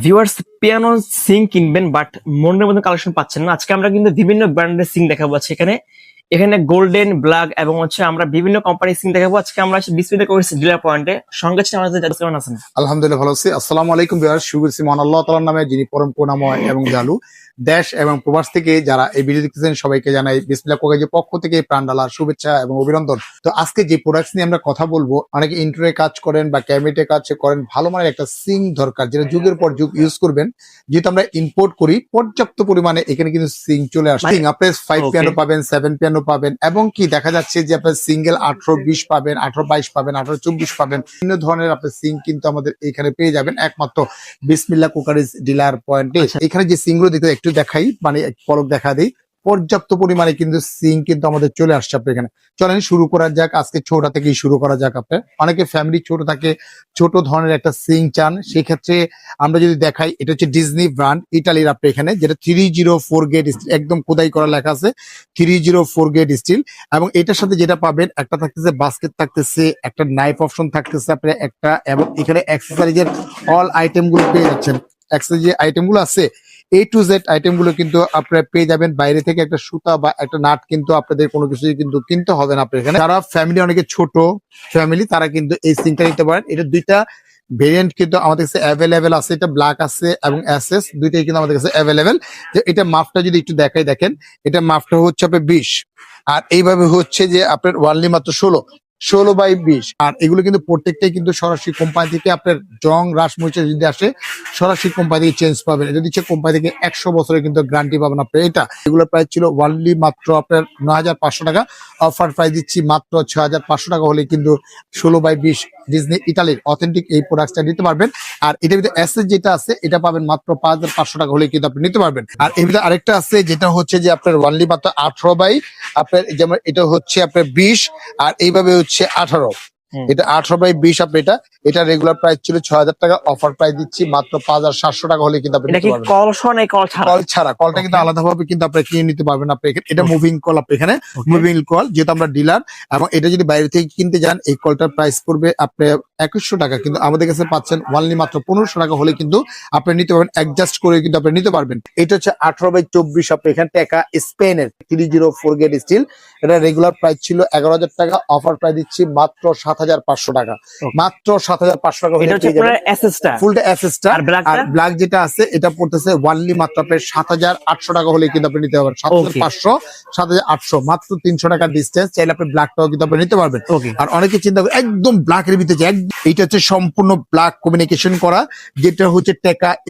Viewers, piano Singh কিনবেন but মনের মতো কালেকশন পাচ্ছেন না। আজকে আমরা কিন্তু বিভিন্ন ব্র্যান্ডের সিং দেখাবো। এখানে এখানে গোল্ডেন, ব্ল্যাক এবং আমরা বিভিন্ন কোম্পানির সিং দেখাবো। আজকে আমরা ডিসপ্লে করেছি ডিলার পয়েন্টে। সঙ্গে আছে আমাদের কেমন আছেন? আলহামদুলিল্লাহ ভালো আছি। আসসালামু আলাইকুম ভিউয়ার্স, শুভ করছি মহান আল্লাহ তাআলার নামে, যিনি পরম করুণাময় এবং দয়ালু। দেশ এবং প্রবাস থেকে যারা এই ভিডিও দেখতেছেন সবাইকে জানাই বিসমিল্লাহ কোকাইজের পক্ষ থেকে প্রাণ ঢালা শুভেচ্ছা এবং অভিনন্দন। তো আজকে যে প্রোডাক্টস নিয়ে আমরা কথা বলবো, অনেকে ইন্টারে কাজ করেন বা ক্যাবিনেটে কাজ করেন, ভালো মানের একটা সিং দরকার যেটা যুগের পর যুগ ইউজ করবেন। যেহেতু আমরা ইম্পোর্ট করি, পর্যাপ্ত পরিমাণে এখানে কিন্তু সিং চলে আসে। সিং আপনি 5 পিয়ানো পাবেন, 7 পিয়ানো পাবেন, এবং কি দেখা যাচ্ছে যে আপনার সিঙ্গেল 18-20 পাবেন, 18-22 পাবেন, 18-24 পাবেন। বিভিন্ন ধরনের আপনি সিং কিন্তু আমাদের এখানে পেয়ে যাবেন একমাত্র বিসমিল্লাহ কুকারিজ ডিলার পয়েন্টে। এখানে যে সিং গুলো দেখতে একটু দেখাই, মানে এক পলক দেখা দিই। পর্যাপ্ত পরিমাণে কিন্তু সিং কিন্তু আমাদের চলে আসছে আপনার এখানে। চলেন শুরু করা যাক, আজকে ছোট থেকেই শুরু করা যাক। আপনার অনেকে ফ্যামিলি ছোট থাকে, ছোট ধরনের একটা সিং চান, সেক্ষেত্রে আমরা যদি দেখাই, এটা হচ্ছে ডিজনি ব্র্যান্ড, ইটালির। আপনি এখানে যেটা 304 গেট স্টিল, একদম খোদাই করা লেখা আছে 304 গেট স্টিল। এবং এটার সাথে যেটা পাবেন, একটা থাকতেছে বাস্কেট, থাকতেছে একটা নাইফ অপশন, থাকতেছে আপনার একটা, এবং এখানে অ্যাক্সেসরিজের অল আইটেম গুলো পেয়ে যাচ্ছেন। অ্যাক্সেসরি যে আইটেম গুলো আছে, A to Z আইটেম গুলো কিন্তু আপনারা পেয়ে যাবেন। বাইরে থেকে একটা সুতা বা একটা নাট কিন্তু আপনাদের কোনো কিছু কিন্তু কিনতে হবে না। আপনার এখানে যারা ফ্যামিলি, অনেকে ছোট ফ্যামিলি, তারা কিন্তু এই সিংটা নিতে পারেন। এটা দুইটা ভেরিয়েন্ট কিন্তু আমাদের কাছে অ্যাভেলেবেল আছে। এটা ব্ল্যাক আছে এবং এসএস, দুইটাই কিন্তু আমাদের কাছে অ্যাভেলেবেল। যে এটা মাপটা যদি একটু দেখাই, দেখেন এটা মাপটা হচ্ছে আপনার 20, আর এইভাবে হচ্ছে যে আপনার ওয়ানলি মাত্র 16 বাই 20। আর এগুলো কিন্তু প্রত্যেকটাই কিন্তু সরাসরি কোম্পানি থেকে আপনার জং রাস মরিচা যদি আসে, সরাসরি কোম্পানি থেকে চেঞ্জ পাবেন। এটা দিচ্ছে কোম্পানি থেকে 100 বছরের কিন্তু গ্যারান্টি পাবেন আপনার। এটা এগুলো প্রাইস ছিল ওয়ানলি মাত্র আপনার 9500 টাকা। অফার প্রাইস দিচ্ছি মাত্র 6500 টাকা হলে কিন্তু 16 বাই 20 ডিজনি ইটালির অথেন্টিক এই প্রোডাক্টটা নিতে পারবেন। আর এটার ভিতরে এসএস যেটা আছে, এটা পাবেন মাত্র 5500 টাকা হলে কিন্তু আপনি নিতে পারবেন। আর এর ভিতরে আরেকটা আছে, যেটা হচ্ছে যে আপনার ওয়ানলি মাত্র 18 বাই আপনার, যেমন এটা হচ্ছে আপনার 20, আর এইভাবে হচ্ছে 18। এটা 18 বাই 20 আপনি এটা রেগুলার প্রাইস ছিল 6000 টাকা। অফার প্রাইস দিচ্ছি মাত্র 5700 টাকা হলে কিন্তু আপনি এটা নিতে কি পারবেন। কল সহ নাকি কল ছাড়া? কল ছাড়া, কলটা কিন্তু আলাদা ভাবে কিন্তু আপনি কিনে নিতে পারবেন। আপনি এটা মুভিং কল, আপনি এখানে মুভিং কল, যেহেতু আমরা ডিলার। এবং এটা যদি বাইরে থেকে কিনতে যান, এই কলটার প্রাইস পড়বে আপনি 2100 টাকা, কিন্তু আমাদের কাছে পাচ্ছেন ওয়ানলি মাত্র 1500 টাকা হলে কিন্তু আপনি নিতে পারবেন। অ্যাডজাস্ট করে কিন্তু আপনি নিতে পারবেন। এটা হচ্ছে 18 বাই 24 আপনি এখানে টাকা স্পেনের 304 গেট স্টিল। এটা রেগুলার প্রাইস ছিল 11000 টাকা। অফার প্রাইস দিচ্ছি মাত্র 7500 টাকা। মাত্র 7500 টাকা হলে এটা হচ্ছে আপনার এসএসটা, ফুলটা এসএসটা। আর ব্ল্যাকটা? আর ব্ল্যাক যেটা আছে, এটা পড়তেছে ওয়ানলি মাত্র আপনার 7800 টাকা হলে কিন্তু আপনি নিতে পারবেন। 7500, 7800, মাত্র 300 টাকা ডিস্টেন্স। চাইলে আপনি ব্ল্যাকটাও কিন্তু আপনি নিতে পারবেন। আর অনেকে চিন্তা করে একদম ব্ল্যাক এর ভিতরে, এইটা হচ্ছে সম্পূর্ণ ব্ল্যাক কমিউনিকেশন করা, যেটা হচ্ছে টেকা